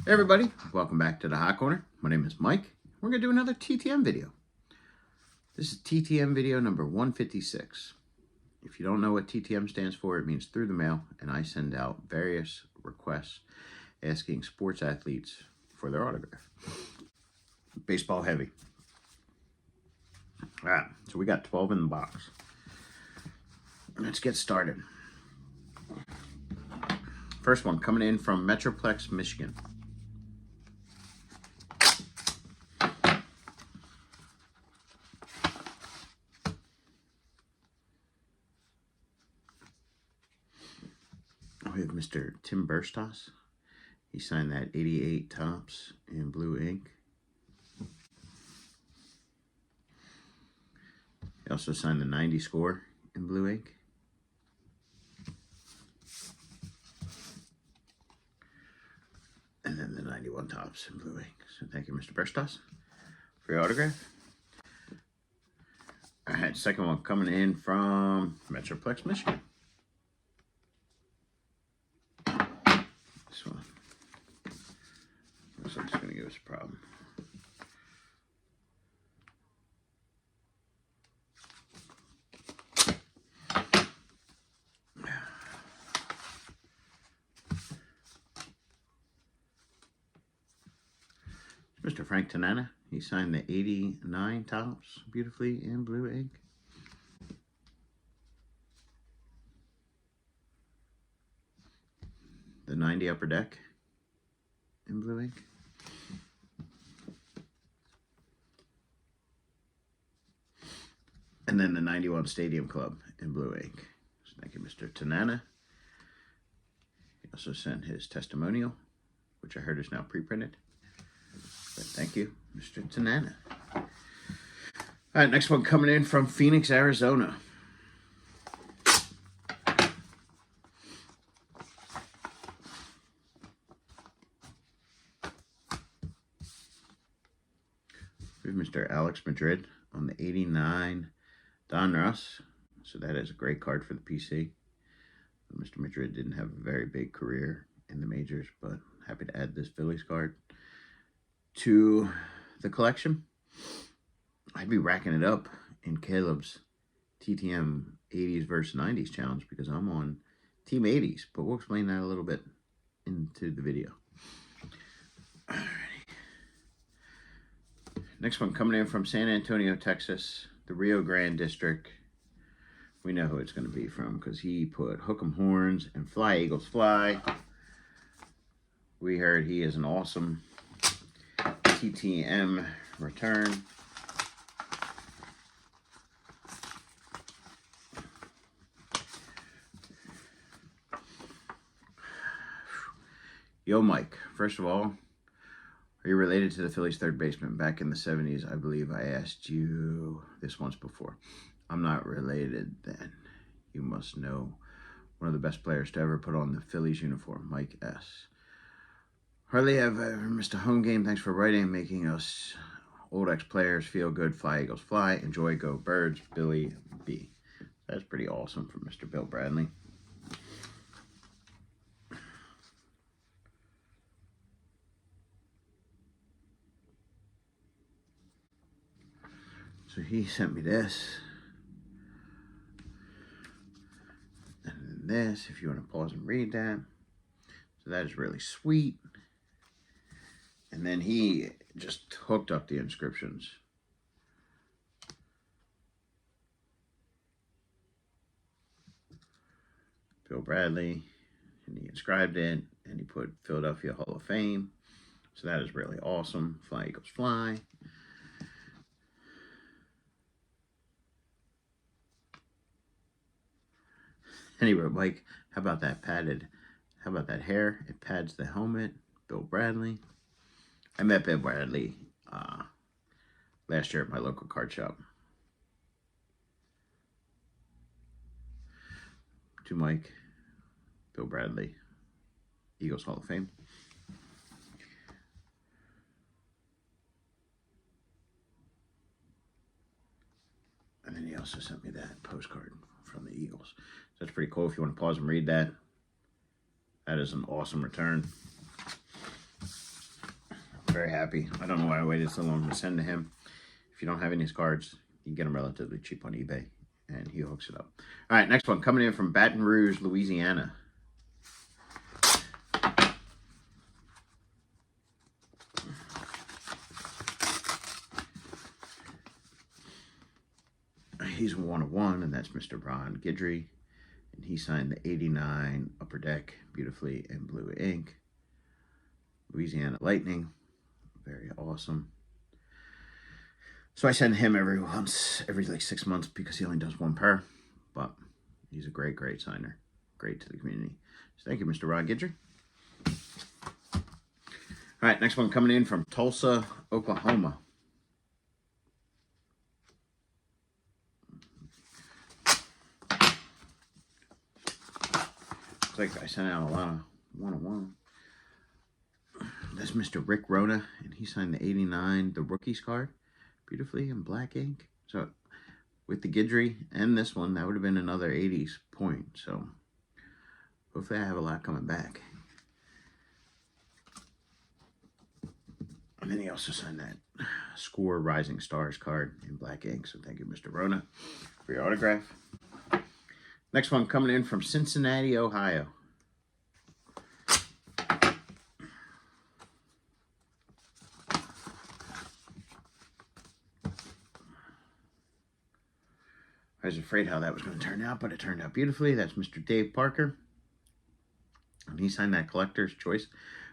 Hey everybody, welcome back to the Hot Corner. My name is Mike. We're going to do another TTM video. This is TTM video number 156. If you don't know what TTM stands for, it means through the mail, and I send out various requests asking sports athletes for their autograph. Baseball heavy. Alright, so we got 12 in the box. Let's get started. First one coming in from Metroplex, Michigan. We have Mr. Tim Burstos. He signed that 88 Topps in blue ink. He also signed the 90 score in blue ink. And then the 91 Topps in blue ink. So thank you, Mr. Burstos, for your autograph. All right, second one coming in from Metroplex, Michigan. This one looks like it's going to give us a problem. Mr. Frank Tanana, he signed the 89 Topps beautifully in blue ink. The 90 Upper Deck in blue ink. And then the 91 Stadium Club in blue ink. So thank you, Mr. Tanana. He also sent his testimonial, which I heard is now pre-printed. But thank you, Mr. Tanana. All right, next one coming in from Phoenix, Arizona. We have Mr. Alex Madrid on the 89 Donruss. So that is a great card for the PC. Mr. Madrid didn't have a very big career in the majors, but happy to add this Phillies card to the collection. I'd be racking it up in Caleb's TTM 80s versus 90s challenge because I'm on Team 80s, but we'll explain that a little bit into the video. Alrighty. Next one coming in from San Antonio, Texas, the Rio Grande District. We know who it's going to be from because he put Hook 'em Horns and Fly Eagles Fly. We heard he is an awesome TTM return. Yo, Mike, first of all, are you related to the Phillies third baseman? Back in the 70s, I believe I asked you this once before. I'm not related then. You must know one of the best players to ever put on the Phillies uniform, Mike S. Hardly have ever missed a home game. Thanks for writing and making us old ex-players feel good. Fly Eagles Fly. Enjoy, go Birds. Billy B. That's pretty awesome from Mr. Bill Bradley. So he sent me this. And this, if you want to pause and read that. So that is really sweet. And then he just hooked up the inscriptions. Bill Bradley, and he inscribed it, and he put Philadelphia Hall of Fame. So that is really awesome. Fly Eagles Fly. And he wrote, Mike, how about that hair? It pads the helmet. Bill Bradley. I met Bill Bradley last year at my local card shop. To Mike, Bill Bradley, Eagles Hall of Fame. And then he also sent me that postcard from the Eagles. So that's pretty cool. If you want to pause and read that, that is an awesome return. Very happy. I don't know why I waited so long to send to him. If you don't have any of his cards, you can get them relatively cheap on eBay, and he hooks it up. All right, next one coming in from Baton Rouge, Louisiana. He's 1/1, and that's Mr. Ron Guidry. And he signed the 89 Upper Deck beautifully in blue ink. Louisiana Lightning. Very awesome. So I send him every like 6 months because he only does one per. But he's a great, great signer. Great to the community. So thank you, Mr. Ron Guidry. All right, next one coming in from Tulsa, Oklahoma. Like I sent out a lot of 1/1. That's Mr. Rick Rona, and he signed the 89, the Rookies card, beautifully in black ink. So with the Guidry and this one, that would have been another 80s point. So hopefully I have a lot coming back. And then he also signed that Score Rising Stars card in black ink. So thank you, Mr. Rona, for your autograph. Next one coming in from Cincinnati, Ohio. I was afraid how that was going to turn out, but it turned out beautifully. That's Mr. Dave Parker. And he signed that Collector's Choice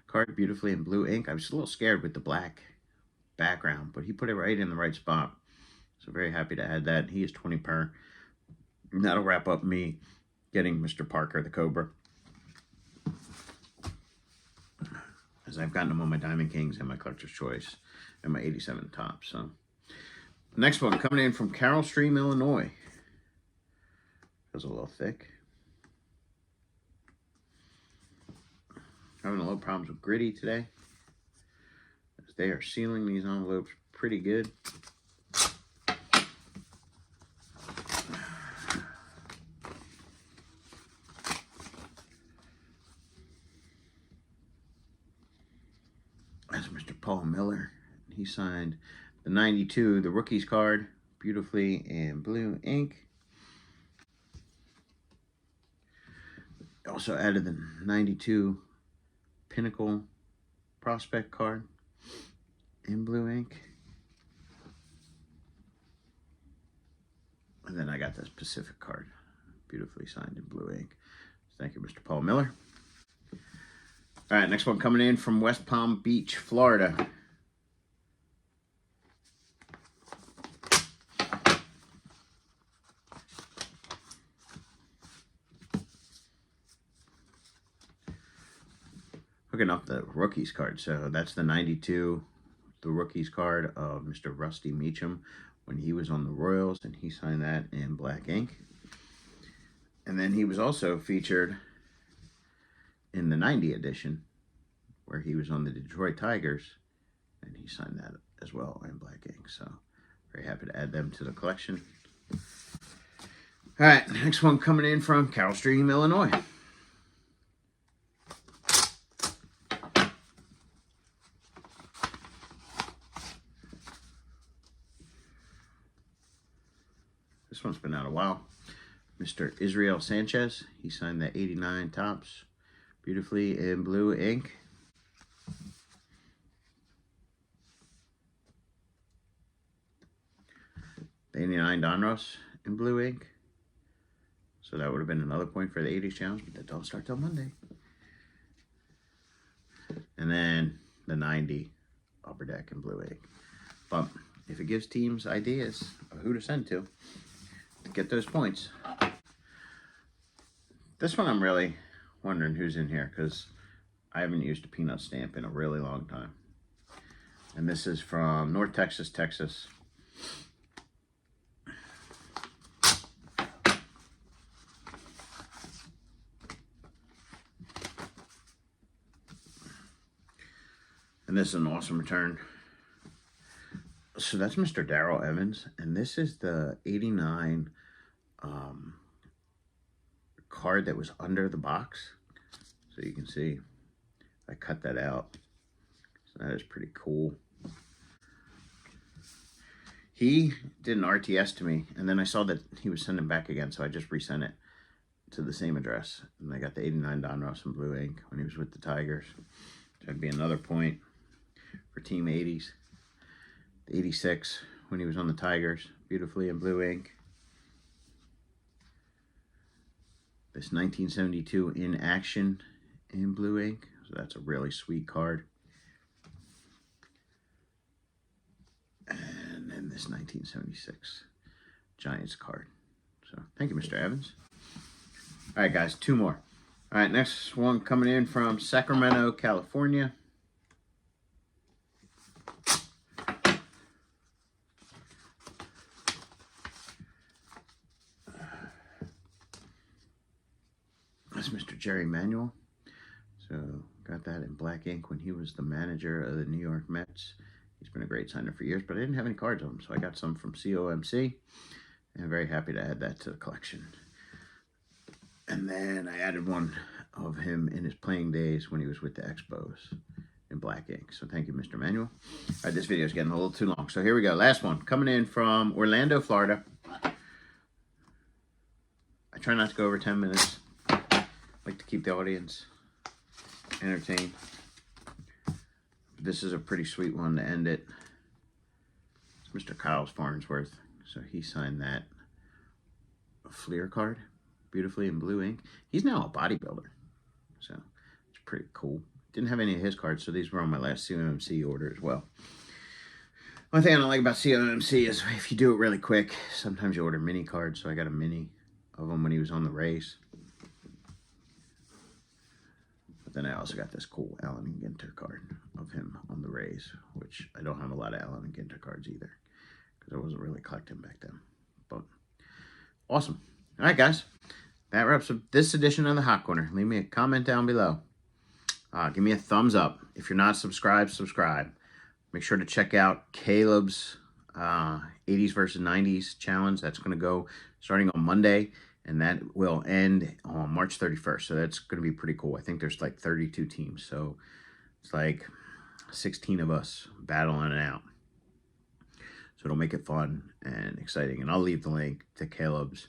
card beautifully in blue ink. I was a little scared with the black background, but he put it right in the right spot. So very happy to add that. He is 20 per. And that'll wrap up me getting Mr. Parker, the Cobra, as I've gotten him on my Diamond Kings and my Collector's Choice and my 87 top. So next one coming in from Carroll Stream, Illinois. Feels a little thick. Having a little problems with Gritty today, as they are sealing these envelopes pretty good. That's Mr. Paul Miller. He signed the 92, the Rookies card, beautifully in blue ink. Also added the 92 Pinnacle Prospect card in blue ink. And then I got this Pacific card, beautifully signed in blue ink. So thank you, Mr. Paul Miller. All right, next one coming in from West Palm Beach, Florida. Hooking up the Rookies card. So that's the 92, the Rookies card of Mr. Rusty Meacham when he was on the Royals, and he signed that in black ink. And then he was also featured in the 90 edition where he was on the Detroit Tigers, and he signed that as well in black ink. So very happy to add them to the collection. All right, next one coming in from Carroll Stream, Illinois. This one's been out a while. Mr. Israel Sanchez. He signed the 89 tops beautifully in blue ink. The 89 Donruss in blue ink. So that would have been another point for the 80s challenge, but that don't start till Monday. And then the 90 Upper Deck in blue ink. But if it gives teams ideas of who to send to get those points. This one I'm really wondering who's in here because I haven't used a peanut stamp in a really long time. And this is from North Texas, Texas. And this is an awesome return. So that's Mr. Daryl Evans, and this is the 89 card that was under the box. So you can see I cut that out. So that is pretty cool. He did an RTS to me, and then I saw that he was sending back again, so I just resent it to the same address. And I got the 89 Donruss in blue ink when he was with the Tigers. So that'd be another point for Team 80s. The 86 when he was on the Tigers, beautifully in blue ink. This 1972 in action in blue ink. So that's a really sweet card. And then this 1976 Giants card. So thank you, Mr. Evans. All right, guys, 2 more. All right, next one coming in from Sacramento, California. That's Mr. Jerry Manuel. So got that in black ink when he was the manager of the New York Mets. He's been a great signer for years, but I didn't have any cards of him, so I got some from COMC, and I'm very happy to add that to the collection. And then I added one of him in his playing days when he was with the Expos in black ink. So thank you, Mr. Manuel. All right, this video is getting a little too long, so here we go. Last one, coming in from Orlando, Florida. I try not to go over 10 minutes. I like to keep the audience entertained. This is a pretty sweet one to end it. It's Mr. Kyle's Farnsworth. So he signed that Fleer card beautifully in blue ink. He's now a bodybuilder. So it's pretty cool. Didn't have any of his cards, so these were on my last COMC order as well. One thing I don't like about COMC is if you do it really quick, sometimes you order mini cards. So I got a mini of him when he was on the Rays. Then I also got this cool Allen and Ginter card of him on the Rays, which I don't have a lot of Allen and Ginter cards either because I wasn't really collecting back then. But awesome. All right, guys. That wraps up this edition of the Hot Corner. Leave me a comment down below. Give me a thumbs up. If you're not subscribed, subscribe. Make sure to check out Caleb's 80s versus 90s challenge. That's going to go starting on Monday. And that will end on March 31st. So that's going to be pretty cool. I think there's like 32 teams. So it's like 16 of us battling it out. So it'll make it fun and exciting. And I'll leave the link to Caleb's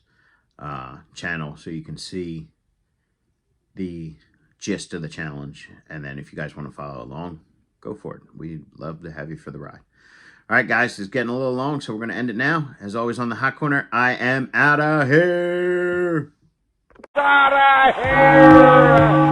channel so you can see the gist of the challenge. And then if you guys want to follow along, go for it. We'd love to have you for the ride. All right, guys, it's getting a little long, so we're going to end it now. As always on the Hot Corner, I am out of here. Out of here!